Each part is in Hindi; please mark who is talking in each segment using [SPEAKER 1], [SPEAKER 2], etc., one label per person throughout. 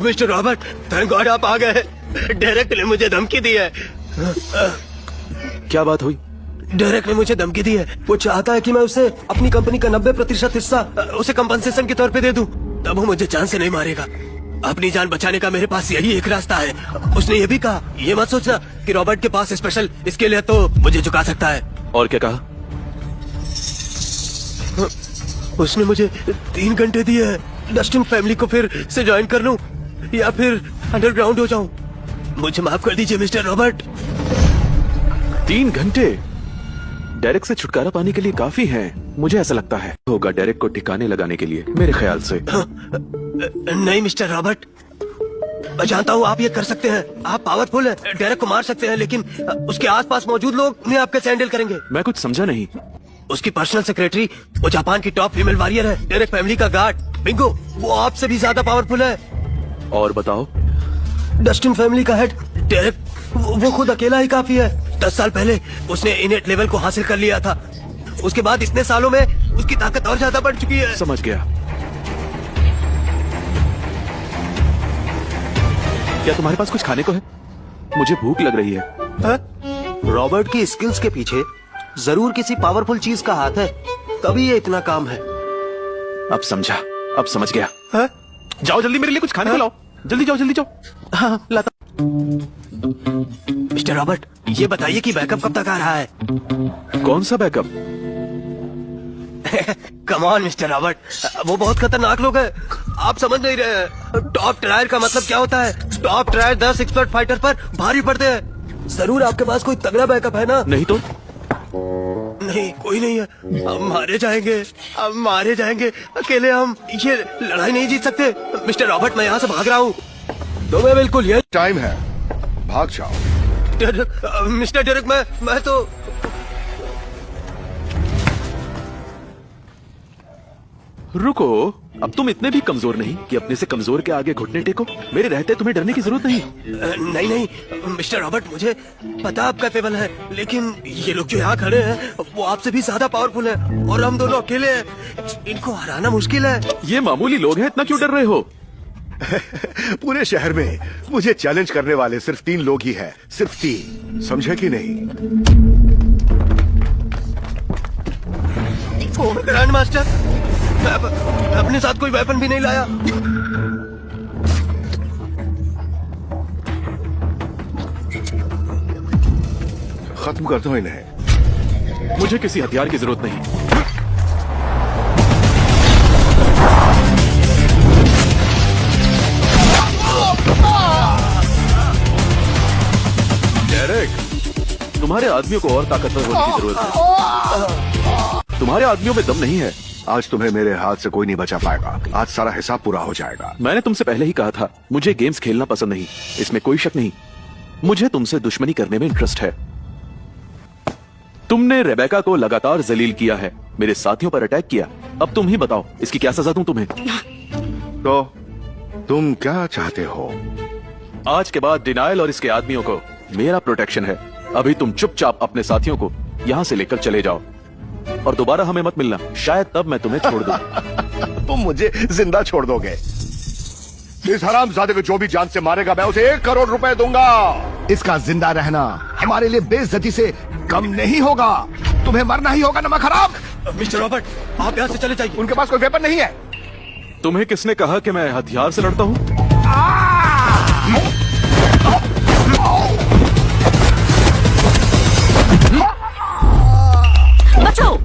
[SPEAKER 1] मिस्टर रॉबर्ट, थैंक गॉड आप आ गए। डायरेक्ट ने मुझे धमकी दी है।
[SPEAKER 2] क्या बात हुई?
[SPEAKER 1] डायरेक्ट ने मुझे धमकी दी है। वो चाहता है कि मैं उसे अपनी कंपनी का 90% हिस्सा उसे कंपनसेशन के तौर पे दे दूं। तब वो मुझे जान से नहीं मारेगा। अपनी जान बचाने का मेरे पास यही एक रास्ता है। उसने ये भी कहा, ये मत सोचना कि रॉबर्ट के पास स्पेशल स्किल है तो मुझे झुका सकता है।
[SPEAKER 2] और क्या कहा?
[SPEAKER 1] उसने मुझे 3 घंटे दिए हैं। डस्टिन फैमिली को फिर से ज्वाइन कर लूं या फिर अंडरग्राउंड हो जाऊं। मुझे माफ कर दीजिए मिस्टर रॉबर्ट।
[SPEAKER 2] 3 घंटे डेरेक से छुटकारा पाने के लिए काफी हैं। मुझे ऐसा लगता है होगा डेरेक को ठिकाने लगाने के लिए, मेरे ख्याल से।
[SPEAKER 1] नहीं मिस्टर रॉबर्ट, मैं जानता हूँ आप ये कर सकते हैं। आप पावरफुल हैं, डेरेक को मार सकते हैं, लेकिन उसके आसपास मौजूद लोग उन्हें आप कैसे हैंडल करेंगे?
[SPEAKER 2] मैं कुछ समझा नहीं।
[SPEAKER 1] उसकी पर्सनल सेक्रेटरी वो जापान की टॉप फीमेल वॉरियर है। डेरेक फैमिली का गार्ड बिंगो वो आपसे भी ज्यादा पावरफुल है।
[SPEAKER 2] और बताओ?
[SPEAKER 1] डस्टिन फैमिली का हेड डेरेक वो खुद अकेला ही काफी है। 10 साल पहले उसने इनेट लेवल को हासिल कर लिया था। उसके बाद इतने सालों में उसकी ताकत और ज्यादा बढ़ चुकी है।
[SPEAKER 2] समझ गया। क्या तुम्हारे पास कुछ खाने को है? मुझे भूख लग रही है।
[SPEAKER 1] रॉबर्ट की स्किल्स के पीछे जरूर किसी पावरफुल चीज का हाथ है, तभी ये इतना काम है।
[SPEAKER 2] अब समझा, अब समझ गया।
[SPEAKER 1] है?
[SPEAKER 2] जाओ जल्दी मेरे लिए कुछ खाने को लाओ। जल्दी जाओ, जल्दी जाओ। हाँ, लाता।
[SPEAKER 1] मिस्टर रॉबर्ट, ये बताइए कि बैकअप कब तक आ रहा है?
[SPEAKER 2] कौन सा backup?
[SPEAKER 1] Come on mister Robert, वो बहुत खतरनाक लोग हैं। आप समझ नहीं रहे। टॉप ट्रायर का मतलब क्या होता है? टॉप ट्रायर 10 एक्सपर्ट फाइटर पर भारी पड़ते हैं। जरूर आपके पास कोई तगड़ा बैकअप है ना?
[SPEAKER 2] नहीं तो?
[SPEAKER 1] नहीं, कोई नहीं है। हम मारे जाएंगे, हम मारे जाएंगे। अकेले हम ये लड़ाई नहीं जीत सकते। मिस्टर रॉबर्ट, मैं यहाँ से भाग रहा हूँ। तो मैं बिल्कुल ये
[SPEAKER 3] टाइम है, भाग जाओ।
[SPEAKER 1] मिस्टर डेरेक, मैं तो
[SPEAKER 2] रुको, अब तुम इतने भी कमजोर नहीं कि अपने से कमजोर के आगे घुटने टेको। मेरे रहते तुम्हें डरने की जरूरत नहीं।
[SPEAKER 1] नहीं मिस्टर रॉबर्ट, मुझे पता आप कैपेबल हैं, लेकिन ये लोग जो यहाँ खड़े हैं वो आपसे भी ज्यादा पावरफुल हैं और हम दोनों अकेले हैं। इनको हराना मुश्किल है।
[SPEAKER 2] ये मामूली लोग हैं, इतना क्यों डर रहे हो?
[SPEAKER 3] पूरे शहर में मुझे चैलेंज करने वाले सिर्फ 3 लोग ही हैं, सिर्फ 3। समझे कि नहीं?
[SPEAKER 1] ग्रैंड मास्टर, मैं अपने साथ कोई वेपन भी नहीं लाया।
[SPEAKER 3] खत्म कर दो इन्हें।
[SPEAKER 2] मुझे किसी हथियार की जरूरत नहीं। डेरेक, तुम्हारे आदमियों को और ताकतवर होने की जरूरत है। तुम्हारे आदमियों में दम नहीं है।
[SPEAKER 3] आज तुम्हें मेरे हाथ से कोई नहीं बचा पाएगा। आज सारा हिसाब पूरा हो जाएगा।
[SPEAKER 2] मैंने तुमसे पहले ही कहा था, मुझे गेम्स खेलना पसंद नहीं, इसमें कोई शक नहीं। मुझे तुमसे दुश्मनी करने में इंटरेस्ट है। तुमने रेबेका को लगातार जलील किया है, मेरे साथियों पर अटैक किया। अब तुम ही बताओ, इसकी क्या सजा दूं तुम्हें?
[SPEAKER 3] तो तुम क्या चाहते हो?
[SPEAKER 2] आज के बाद डिनायल और इसके आदमियों को मेरा प्रोटेक्शन है। अभी तुम चुपचाप अपने साथियों को यहाँ से लेकर चले जाओ और दोबारा हमें मत मिलना। शायद तब मैं तुम्हें छोड़ दूं।
[SPEAKER 3] तुम मुझे जिंदा छोड़ दोगे? इस हरामजादे को जो भी जान से मारेगा मैं उसे 1 करोड़ रुपए दूंगा। इसका जिंदा रहना हमारे लिए बेइज्जती से कम नहीं होगा। तुम्हें मरना ही होगा, नमक हराम।
[SPEAKER 1] मिस्टर रॉबर्ट, आप यहाँ से चले जाइए।
[SPEAKER 3] उनके पास कोई वेपन नहीं है।
[SPEAKER 2] तुम्हें किसने कहा कि मैं हथियार से लड़ता हूँ?
[SPEAKER 4] बचाओ!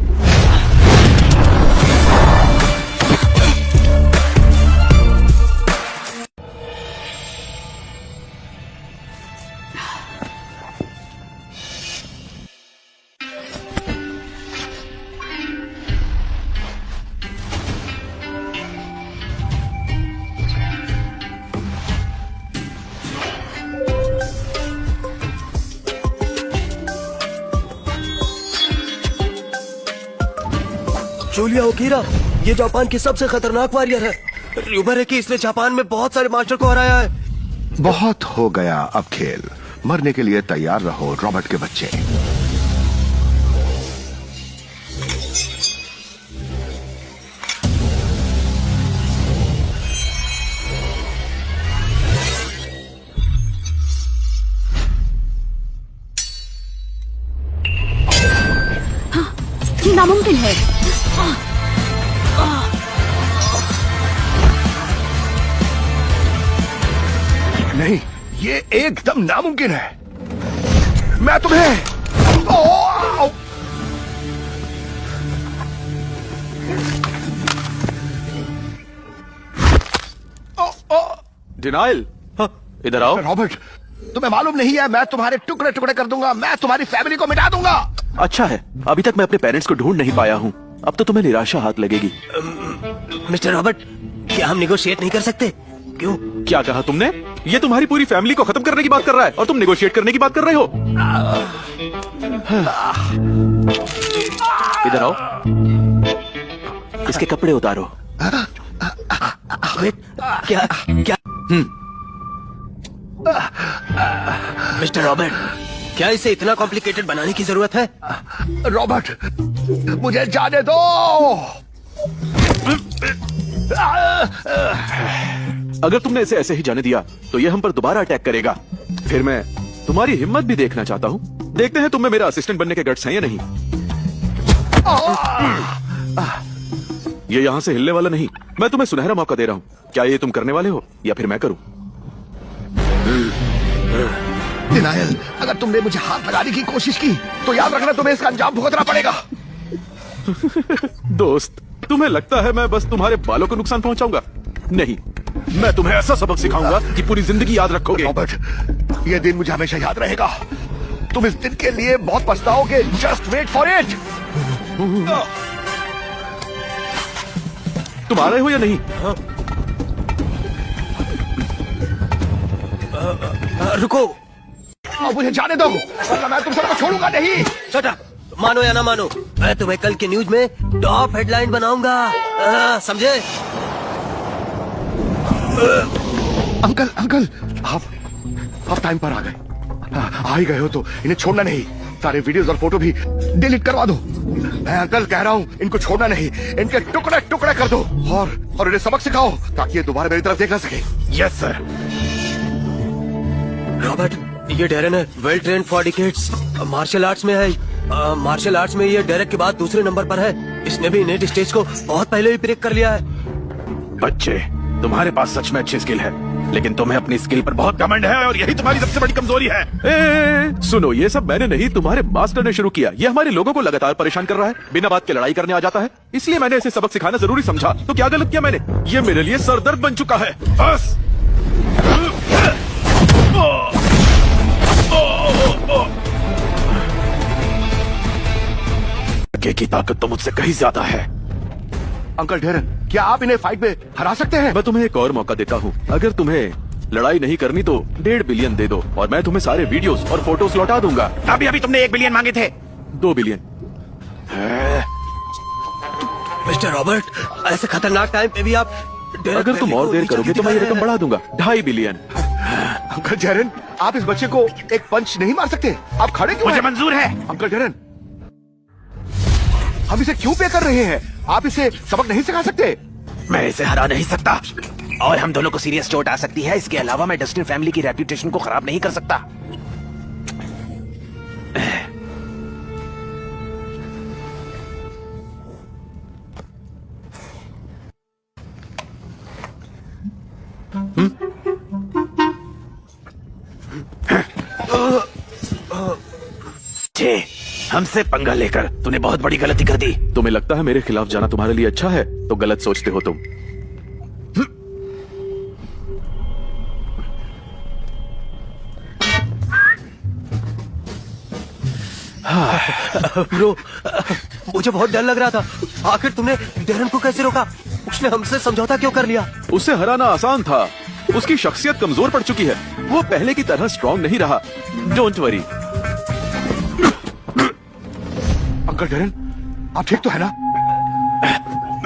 [SPEAKER 1] जूलिया ओकीरा, ये जापान की सबसे खतरनाक वॉरियर है। रूमर है कि इसने जापान में बहुत सारे मास्टर को हराया है।
[SPEAKER 3] बहुत हो गया अब खेल। मरने के लिए तैयार रहो रॉबर्ट के बच्चे। ये एकदम नामुमकिन है। मैं तुम्हें ओ!
[SPEAKER 2] डिनाइल, इधर आओ।
[SPEAKER 3] रॉबर्ट, तुम्हें मालूम नहीं है, मैं तुम्हारे टुकड़े टुकड़े कर दूंगा, मैं तुम्हारी फैमिली को मिटा दूंगा।
[SPEAKER 2] अच्छा है, अभी तक मैं अपने पेरेंट्स को ढूंढ नहीं पाया हूँ। अब तो तुम्हें निराशा हाथ लगेगी।
[SPEAKER 1] मिस्टर रॉबर्ट, क्या हम निगोशिएट नहीं कर सकते? क्यों?
[SPEAKER 2] क्या कहा तुमने? ये तुम्हारी पूरी फैमिली को खत्म करने की बात कर रहा है और तुम नेगोशिएट करने की बात कर रहे हो। इधर आओ, इसके कपड़े उतारो।
[SPEAKER 1] वेट, क्या क्या? मिस्टर रॉबर्ट, क्या इसे इतना कॉम्प्लिकेटेड बनाने की जरूरत है?
[SPEAKER 3] रॉबर्ट, मुझे जाने दो।
[SPEAKER 2] अगर तुमने इसे ऐसे ही जाने दिया तो ये हम पर दोबारा अटैक करेगा। फिर मैं तुम्हारी हिम्मत भी देखना चाहता हूँ। देखते हैं तुम्हें मेरा असिस्टेंट बनने के गट्स हैं या नहीं। ये यहाँ से हिलने वाला नहीं। मैं तुम्हें सुनहरा मौका दे रहा हूँ। क्या ये तुम करने वाले हो या फिर मैं करूँ?
[SPEAKER 3] डिनायल, अगर तुमने मुझे हाथ लगाने की कोशिश की तो याद रखना तुम्हें इसका अंजाम भुगतना पड़ेगा।
[SPEAKER 2] दोस्त, तुम्हें लगता है मैं बस तुम्हारे बालों को नुकसान पहुंचाऊंगा? नहीं, मैं तुम्हें ऐसा सबक सिखाऊंगा कि पूरी जिंदगी याद रखोगे।
[SPEAKER 3] रॉबर्ट, ये दिन मुझे हमेशा याद रहेगा। तुम इस दिन के लिए बहुत पछताओगे। Just wait for it.
[SPEAKER 2] तुम आ रहे हो या नहीं?
[SPEAKER 1] रुको,
[SPEAKER 3] अब मुझे जाने दो, वरना मैं तुम सबको छोड़ूंगा नहीं।
[SPEAKER 1] Shut up. मानो या ना मानो, मैं तुम्हें कल के न्यूज में टॉप हेडलाइन बनाऊंगा, समझे?
[SPEAKER 3] अंकल, अंकल, आप टाइम पर आ गए। आ ही गए हो तो इन्हें छोड़ना नहीं। सारे वीडियोस और फोटो भी डिलीट करवा दो। मैं अंकल कह रहा हूँ, इनको छोड़ना नहीं, इनके टुकड़े टुकड़े कर दो और इन्हें सबक सिखाओ ताकि ये दोबारा मेरी तरफ देख ना सके। Yes sir.
[SPEAKER 1] रॉबर्ट, ये डेरन है, well trained for decades, martial arts में है। मार्शल आर्ट्स में ये डेरेक के बाद दूसरे नंबर पर है। इसने भी नेट स्टेज को बहुत पहले ही ब्रेक कर लिया है।
[SPEAKER 2] बच्चे, तुम्हारे पास सच में अच्छी स्किल है, लेकिन तुम्हें अपनी स्किल पर बहुत घमंड है और यही तुम्हारी सबसे बड़ी कमजोरी है। सुनो, ये सब मैंने नहीं, तुम्हारे मास्टर ने शुरू किया। ये हमारे लोगों को लगातार परेशान कर रहा है, बिना बात के लड़ाई करने आ जाता है। इसलिए मैंने इसे सबक सिखाना जरूरी समझा। तो क्या गलत किया मैंने? ये मेरे लिए सरदर्द बन चुका है। बस की ताकत तो मुझसे कहीं ज्यादा है।
[SPEAKER 3] अंकल डेरन, क्या आप इन्हें फाइट में हरा सकते हैं?
[SPEAKER 2] मैं तुम्हें एक और मौका देता हूँ। अगर तुम्हें लड़ाई नहीं करनी तो 1.5 बिलियन दे दो और मैं तुम्हें सारे वीडियोस और फोटोज लौटा दूंगा।
[SPEAKER 4] अभी तुमने 1 बिलियन मांगे थे।
[SPEAKER 2] 2 बिलियन।
[SPEAKER 1] मिस्टर रॉबर्ट, ऐसे खतरनाक टाइम पे भी आप
[SPEAKER 2] अगर तुम और देर करोगे तो मैं ये रकम बढ़ा दूंगा, 2.5 बिलियन।
[SPEAKER 3] अंकल डेरन, आप इस बच्चे को एक पंच नहीं मार सकते? आप खड़े क्यों
[SPEAKER 4] मुझे
[SPEAKER 3] हैं?
[SPEAKER 4] मंजूर है।
[SPEAKER 3] अंकल डेरन, हम इसे क्यों पे कर रहे हैं? आप इसे सबक नहीं सिखा सकते?
[SPEAKER 4] मैं इसे हरा नहीं सकता और हम दोनों को सीरियस चोट आ सकती है। इसके अलावा मैं डस्टिन फैमिली की रेप्यूटेशन को खराब नहीं कर सकता। हमसे पंगा लेकर तूने बहुत बड़ी गलती कर दी।
[SPEAKER 2] तुम्हें लगता है मेरे खिलाफ जाना तुम्हारे लिए अच्छा है? तो गलत सोचते हो तुम।
[SPEAKER 1] ब्रो, मुझे बहुत डर लग रहा था। आखिर तुमने डेरन को कैसे रोका? उसने हमसे समझौता क्यों कर लिया?
[SPEAKER 2] उसे हराना आसान था। उसकी शख्सियत कमजोर पड़ चुकी है। वो पहले की तरह स्ट्रांग नहीं रहा। Don't worry.
[SPEAKER 3] अंकल डेरन, आप ठीक तो है ना?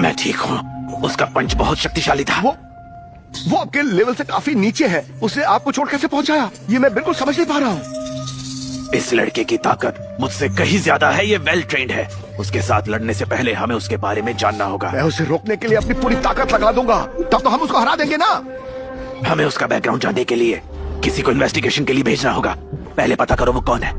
[SPEAKER 4] मैं ठीक हूँ। उसका पंच बहुत शक्तिशाली था।
[SPEAKER 3] वो आपके लेवल से काफी नीचे है। उसने आपको चोट कैसे पहुंचाया, ये मैं बिल्कुल समझ नहीं पा रहा हूँ।
[SPEAKER 4] इस लड़के की ताकत मुझसे कहीं ज्यादा है। ये वेल ट्रेन्ड है। उसके साथ लड़ने से पहले हमें उसके बारे में जानना होगा।
[SPEAKER 3] मैं उसे रोकने के लिए अपनी पूरी ताकत लगा दूंगा, तब तो हम उसको हरा देंगे ना।
[SPEAKER 4] हमें उसका बैकग्राउंड जानने के लिए किसी को इन्वेस्टिगेशन के लिए भेजना होगा। पहले पता करो वो कौन है।